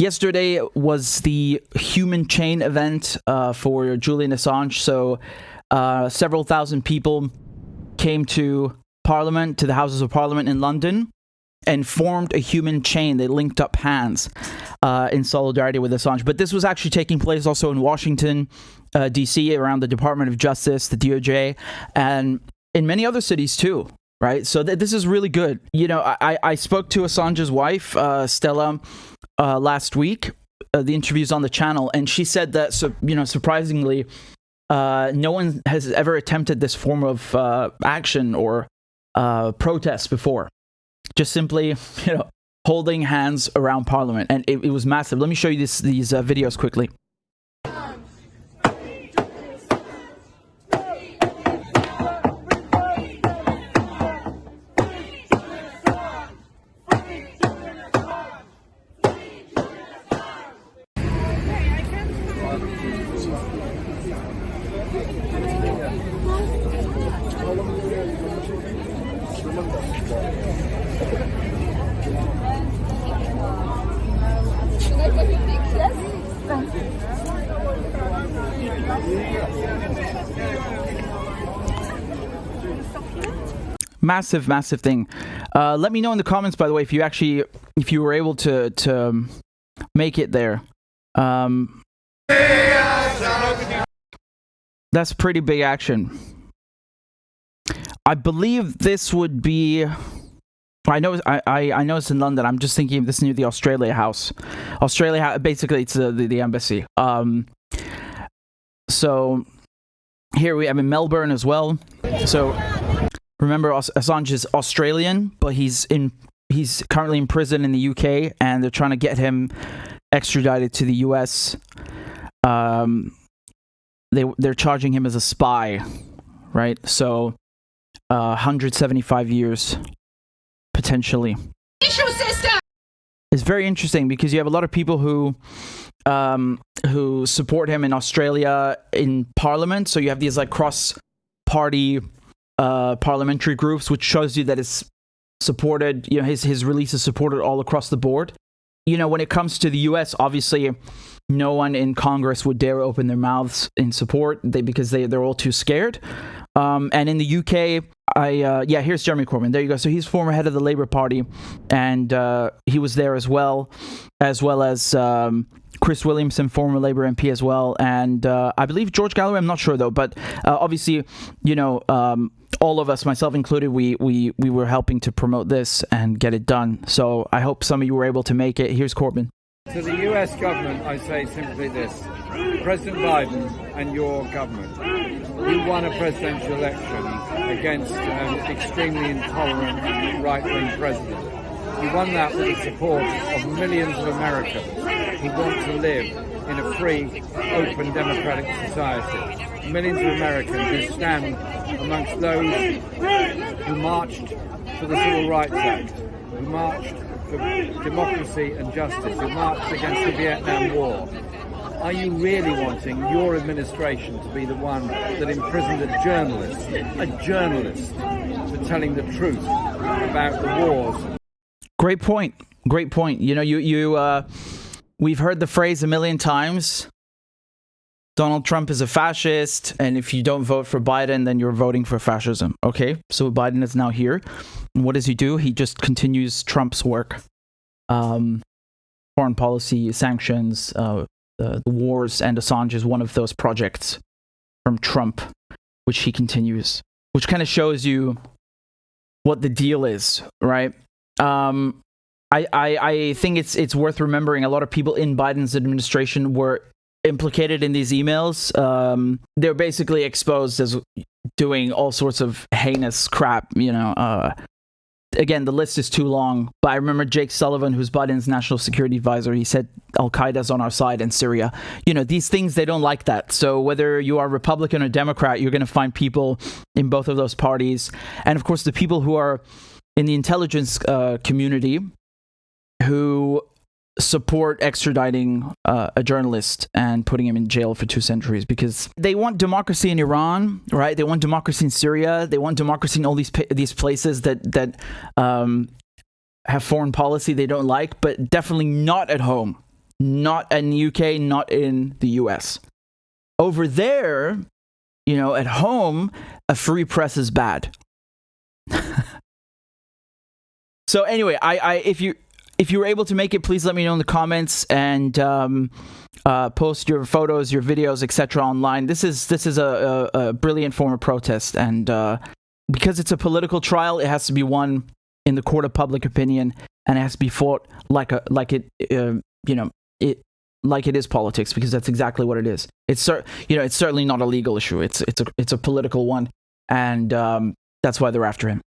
Yesterday was the Human Chain event for Julian Assange. So several thousand people came to Parliament, to the Houses of Parliament in London, and formed a human chain. They linked up hands in solidarity with Assange. But this was actually taking place also in Washington, D.C., around the Department of Justice, the DOJ, and in many other cities too, right? So this is really good. You know, I spoke to Assange's wife, Stella, last week. The interview's on the channel, and she said that, surprisingly, no one has ever attempted this form of action or protest before. Just simply, holding hands around Parliament, and it was massive. Let me show you these videos quickly. Massive thing. Let me know in the comments, by the way, if you were able to make it there. That's pretty big action. I believe this would be. I know it's in London. I'm just thinking of this near the Australia House. Basically, it's the embassy. So here we have in Melbourne as well. So remember, Assange is Australian, but he's currently in prison in the UK, and they're trying to get him extradited to the US. They're charging him as a spy, right? So 175 years. Potentially. It's very interesting because you have a lot of people who support him in Australia in Parliament. So you have these like cross-party parliamentary groups, which shows you that it's supported. His release is supported all across the board. When it comes to the US, obviously, no one in Congress would dare open their mouths in support because they're all too scared. And in the UK, here's Jeremy Corbyn. There you go. So he's former head of the Labour Party, and he was there as well as Chris Williamson, former Labour MP as well, and I believe George Galloway. I'm not sure though, but obviously, all of us, myself included, we were helping to promote this and get it done. So I hope some of you were able to make it. Here's Corbyn. To the US government, I say simply this. President Biden and your government, you won a presidential election against an extremely intolerant right-wing president. You won that with the support of millions of Americans who want to live in a free, open, democratic society. Millions of Americans who stand amongst those who marched for the Civil Rights Act, who marched for democracy and justice, who marched against the Vietnam War. Are you really wanting your administration to be the one that imprisoned a journalist for telling the truth about the wars? Great point. We've heard the phrase a million times. Donald Trump is a fascist, and if you don't vote for Biden, then you're voting for fascism. Okay, so Biden is now here. And what does he do? He just continues Trump's work. Foreign policy, sanctions, the wars, and Assange is one of those projects from Trump, which he continues. Which kind of shows you what the deal is, right? I think it's worth remembering a lot of people in Biden's administration were implicated in these emails. They're basically exposed as doing all sorts of heinous crap, Again, the list is too long, but I remember Jake Sullivan, who's Biden's national security advisor, he said Al-Qaeda's on our side in Syria. These things, they don't like that. So whether you are Republican or Democrat, you're going to find people in both of those parties. And of course, the people who are in the intelligence community who support extraditing a journalist and putting him in jail for 2 centuries because they want democracy in Iran, right? They want democracy in Syria. They want democracy in all these places that have foreign policy they don't like, but definitely not at home not in the UK, not in the US. Over there, you know, at home, a free press is bad. So anyway, I if you were able to make it, please let me know in the comments, and post your photos, your videos, etc. online. This is a brilliant form of protest, and because it's a political trial, it has to be won in the court of public opinion, and it has to be fought like it is politics, because that's exactly what it is. It's certainly not a legal issue. It's a political one, and that's why they're after him.